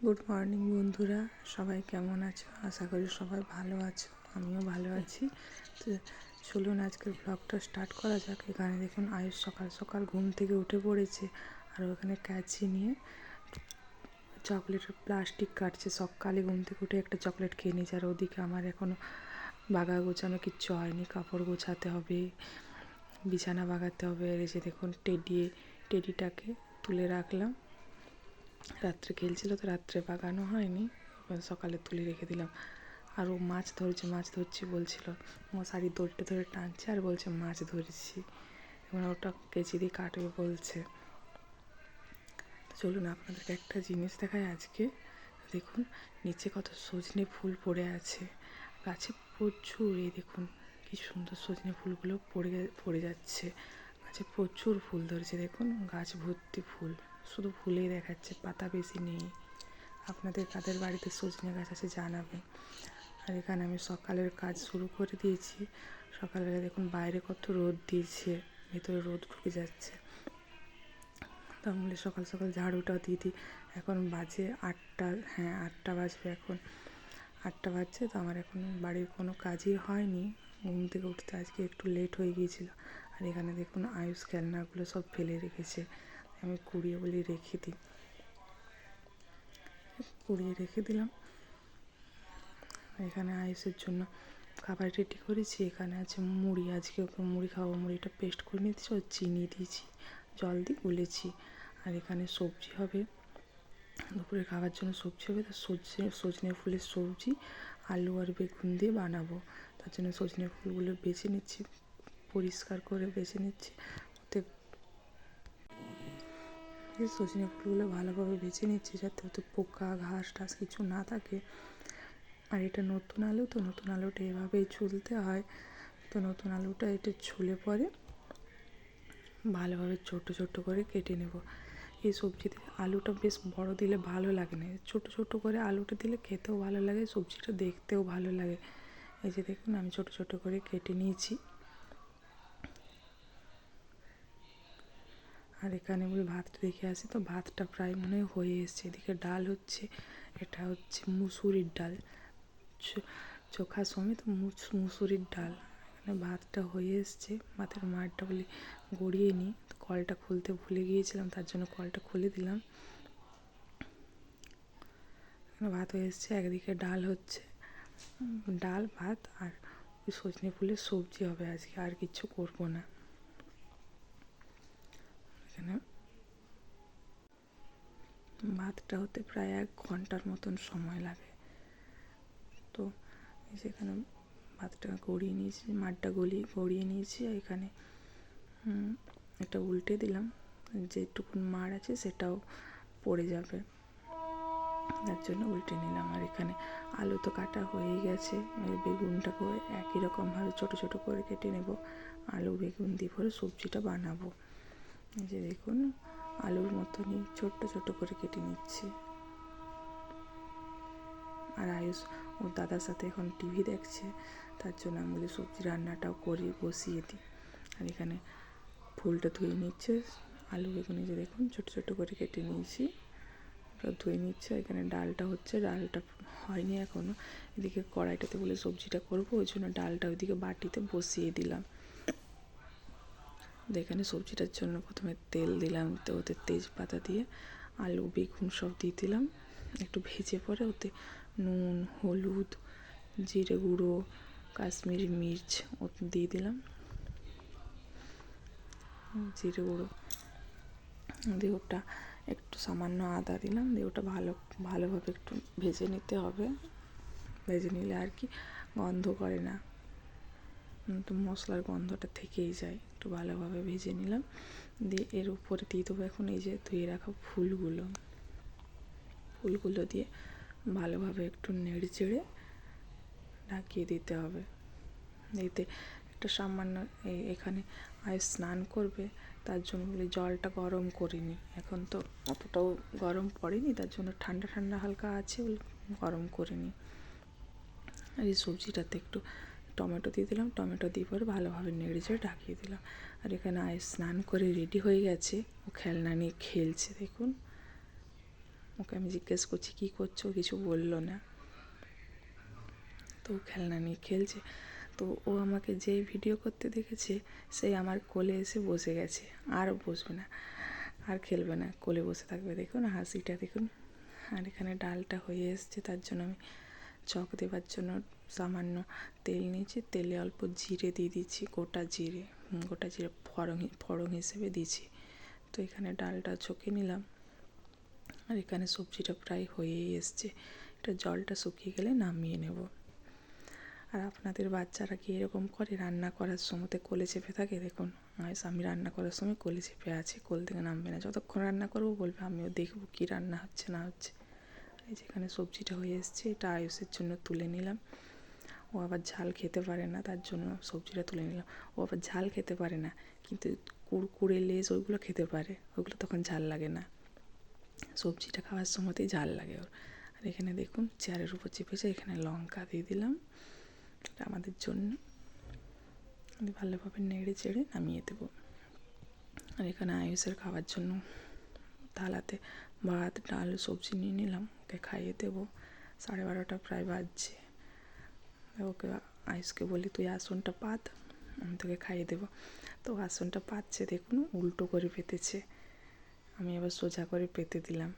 Good morning বন্ধুরা, সবাই কেমন আছো? আশা করি সবাই ভালো আছো, আমিও ভালো আছি। তো চলুন আজকের ব্লগটা স্টার্ট করা যাক। এখানে দেখুন আয়ুষ সকাল সকাল ঘুম থেকে উঠে পড়েছে, আর ওখানে ক্যাচি নিয়ে চকলেটের প্লাস্টিক কাটছে। সকালে ঘুম থেকে উঠে একটা চকলেট খেয়ে নিয়েছে, আর ওদিকে আমার এখনও বাগা গোছানো কিচ্ছু হয়নি। কাপড় গোছাতে হবে, বিছানা বাগাতে হবে। আর এই যে দেখুন টেডিটাকে তুলে রাখলাম। রাত্রে খেলছিল তো রাত্রে বাগানো হয়নি, সকালে তুলে রেখে দিলাম। আর ও মাছ ধরছি বলছিল। মশারি দড়িটা ধরে টানছে আর বলছে মাছ ধরেছি। এবং ওটা কেচি দিয়ে কাটবে বলছে। চলুন আপনাদেরকে একটা জিনিস দেখায় আজকে। দেখুন নিচে কত সজনে ফুল পড়ে আছে গাছে প্রচুর। এই দেখুন কি সুন্দর সজনে ফুলগুলো পড়ে যাচ্ছে। গাছে প্রচুর ফুল ধরেছে, দেখুন গাছ ভর্তি ফুল, শুধু ফুলেই দেখাচ্ছে, পাতা বেশি নেই। আপনাদের কাদের বাড়িতে সজনে গাছ আছে জানাবেন। আর এখানে আমি সকালের কাজ শুরু করে দিয়েছি। সকালবেলা দেখুন বাইরে কত রোদ দিয়েছে, ভেতরে রোদ ঢুকে যাচ্ছে। তাহলে সকাল সকাল ঝাড়ুটাও দিয়ে দিই। এখন বাজে 8টা, হ্যাঁ 8টা বাজবে এখন। 8টা বাজছে তো আমার এখন বাড়ির কোনো কাজই হয়নি। ঘুম থেকে উঠতে আজকে একটু লেট হয়ে গিয়েছিল। আর এখানে দেখুন আয়ুষ খেলনাগুলো সব ফেলে রেখেছে, আমি কুড়িয়ে বলি রেখে দিই, কুড়িয়ে রেখে দিলাম। এখানে আয়ুষের জন্য খাবার রেডি করেছি। এখানে আছে মুড়ি, আজকে ওকে মুড়ি খাওয়াবো। মুড়িটা পেস্ট করে নিয়েছি, ও চিনি দিয়েছি, জল দিয়ে গুলেছি। আর এখানে সবজি হবে, দুপুরে খাবার জন্য সবজি হবে। তো সজনে ফুলের সবজি আলু আর বেগুন দিয়ে বানাবো। তার জন্য সজনে ফুলগুলো বেছে নিচ্ছি, পরিষ্কার করে বেছে নিচ্ছি। ওতে সজনে ফুলগুলো ভালোভাবে বেছে নিচ্ছি যাতে ওতে পোকা ঘাস টাস কিছু না থাকে। আর এটা নতুন আলু, তো নতুন আলুটা এভাবেই ছুলতে হয়। তো নতুন আলুটা এটা ছুলে পরে ভালোভাবে ছোটো ছোটো করে কেটে নেব। এই সবজিতে আলুটা বেশ বড় দিলে ভালো লাগে না, ছোটো ছোটো করে আলুটা দিলে খেতেও ভালো লাগে, সবজিটা দেখতেও ভালো লাগে। এই যে দেখুন আমি ছোটো ছোটো করে কেটে নিয়েছি। আর এখানে বলি ভাতটা দেখে আসি, তো ভাতটা প্রায় মনে হয়ে এসছে। এদিকে ডাল হচ্ছে, এটা হচ্ছে মুসুরির ডাল, চোখা সমেত মুসুরির ডাল। এখানে ভাতটা হয়ে এসছে, ভাতের মাড়টা বলি গড়িয়ে নিই। তো কলটা খুলতে ভুলে গিয়েছিলাম, তার জন্য কলটা খুলে দিলাম। এখানে ভাত হয়ে এসছে, একদিকে ডাল হচ্ছে, ডাল ভাত আর ওই সজনে ফুলের সবজি হবে আজকে, আর কিছু করবো না। এখানে ভাতটা হতে প্রায় 1 ঘন্টার মতন সময় লাগে। তো সেখানে ভাতটা গড়িয়ে নিয়েছি, মাড়টা গড়িয়ে নিয়েছি। এখানে এটা উল্টে দিলাম, যেটুকুন মাড় আছে সেটাও পড়ে যাবে, তার জন্য উল্টে নিলাম। আর এখানে আলু তো কাটা হয়ে গেছে, বেগুনটাকেও একই রকমভাবে ছোটো ছোটো করে কেটে নেব। আলু বেগুন দিয়ে ভরে সবজিটা বানাবো। এই যে দেখুন আলুর মতনই ছোট্ট ছোট্ট করে কেটে নিচ্ছি। আর আয়ুষ ওর দাদার সাথে এখন টিভি দেখছে, তার জন্য আমি বলি সবজি রান্নাটাও করি, বসিয়ে দিই। আর এখানে ফুলটা ধুয়ে নিচ্ছে, আলু বেগুন যে দেখুন ছোটো ছোটো করে কেটে নিয়েছি, ওটা ধুয়ে নিচ্ছে। এখানে ডালটা হচ্ছে, ডালটা হয়নি এখনও। এদিকে কড়াইটাতে বলে সবজিটা করবো, ওই জন্য ডালটা ওইদিকে বাটিতে বসিয়ে দিলাম। এখানে সবজিটার জন্য প্রথমে তেল দিলাম, তো ওতে তেজপাতা দিয়ে আলু বেগুন সব দিয়ে দিলাম। একটু ভেজে পরে ওতে নুন হলুদ জিরে গুঁড়ো কাশ্মীরি মির্চ ওতে দিয়ে দিলাম, জিরে গুঁড়ো দিয়ে ওটা একটু সামান্য আদা দিলাম, দিয়ে ওটা ভালোভাবে একটু ভেজে নিতে হবে। ভেজে নিলে আর কি গন্ধ করে না, তো মশলার গন্ধটা থেকেই যায়। একটু ভালোভাবে ভেজে নিলাম, দিয়ে এর উপরে দিয়ে দেবো এখন এই যে ধুয়ে রাখা ফুলগুলো দিয়ে ভালোভাবে একটু নেড়ে চেড়ে ঢাকিয়ে দিতে হবে। এতে একটা সামান্য এখানে আয় স্নান করবে, তার জন্য বলি জলটা গরম করিনি, এখন তো অতটাও গরম পড়েনি, তার জন্য ঠান্ডা ঠান্ডা হালকা আছে বলে গরম করিনি। আর এই সবজিটাতে একটু টমেটো দিয়ে দিলাম, টমেটো দিয়ে পরে ভালোভাবে নেড়ে চেড়ে ঢাকিয়ে দিলাম। আর এখানে আয় স্নান করে রেডি হয়ে গেছে, ও খেলনা নিয়ে খেলছে দেখুন। ওকে আমি জিজ্ঞেস করছি কী করছো, কিছু বললো না। তো খেলনা নিয়ে খেলছে। তো ও আমাকে যেই ভিডিও করতে দেখেছে সেই আমার কোলে এসে বসে গেছে, আর বসবে না, আর খেলবে না, কোলে বসে থাকবে। দেখুন হাসিটা দেখুন। আর এখানে ডালটা হয়ে এসছে, তার জন্য আমি চক দেবার জন্য সামান্য তেল নিয়েছি, তেলে অল্প জিরে দিয়ে দিচ্ছি, গোটা জিরে ফোড়ন হিসেবে দিয়েছি। তো এখানে ডালটা ছকে নিলাম। আর এখানে সবজিটা প্রায় হয়েই এসছে, এটা জলটা শুকিয়ে গেলে নামিয়ে নেব। আর আপনাদের বাচ্চারা কি এরকম করে রান্না করার সময়তে কোলে চেপে থাকে? দেখুন আমি রান্না করার সময় কোলে চেপে আছে, কোল থেকে নামবে না, যতক্ষণ রান্না করবো বলবে আমিও দেখবো কী রান্না হচ্ছে না হচ্ছে। এই যেখানে সবজিটা হয়ে এসছে, এটা আয়ুষের জন্য তুলে নিলাম। ও আবার ঝাল খেতে পারে না, তার জন্য সবজিটা তুলে নিলাম। ও আবার ঝাল খেতে পারে না, কিন্তু কুড়কুড়ে লেজ ওইগুলো খেতে পারে, ওইগুলো তখন ঝাল লাগে না। সবজিটা খাওয়ার সময়তেই ঝাল লাগে ওর। আর এখানে দেখুন চেয়ারের উপর চেপেছে, এখানে লঙ্কা দিয়ে দিলাম আমাদের জন্য। ভালোভাবে নেড়ে চেড়ে নামিয়ে দেবো। আর এখানে আয়ুষের খাওয়ার জন্য থালাতে ভাত ডাল সবজি নিয়ে নিলাম, ওকে খাইয়ে দেবো। 12:30 প্রায় বাজছে। ওকে আয়ুষকে বলি তুই আসনটা পাত, আমি তোকে খাইয়ে দেবো। তো আসনটা পাচ্ছে, দেখুন উল্টো করে পেতেছে, আমি আবার সোজা করে পেতে দিলাম।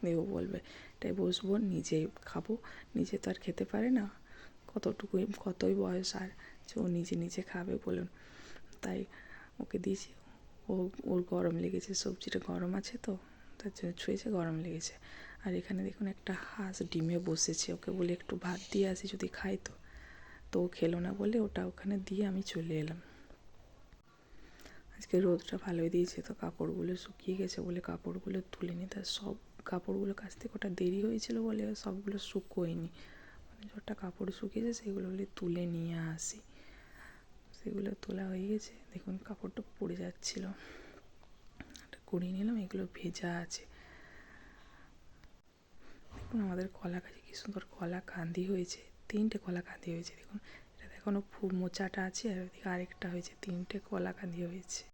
দেখো বলবে এটাই বসবো, নিজেই খাবো, নিজে তো আর খেতে পারে না, কতই বয়স আর যে ও নিজে নিজে খাবে বলুন। তাই ওকে দিয়েছি। ওর গরম লেগেছে, সবজিটা গরম আছে তো তার জন্য ছুঁয়েছে, গরম লেগেছে। আর এখানে দেখুন একটা হাঁস ডিমে বসেছে, ওকে বলি একটু ভাত দিয়ে আসি যদি খাই। তো ও খেলো না বলে ওটা ওখানে দিয়ে আমি চলে এলাম। আজকে রোদটা ভালোই দিয়েছে, তো কাপড়গুলো শুকিয়ে গেছে বলে কাপড়গুলো তুলে নিই। তার সব কাপড়গুলো কাচতে ওটা দেরি হয়েছিল বলে সবগুলো শুকোয়নি, মানে যতটা কাপড় শুকিয়েছে সেগুলো তুলে নিয়ে আসি। সেগুলো তোলা হয়ে গেছে, দেখুন কাপড়টা পড়ে যাচ্ছিলো, এটা কুড়িয়ে নিলাম। এগুলো ভেজা আছে। দেখুন আমাদের কলা গাছে কী সুন্দর কলা কাঁদি হয়েছে, 3টে কলা কাঁদি হয়েছে। দেখুন এটা এখনও মোচাটা আছে, আর ওদিকে আরেকটা হয়েছে, 3টে কলা কাঁদি হয়েছে।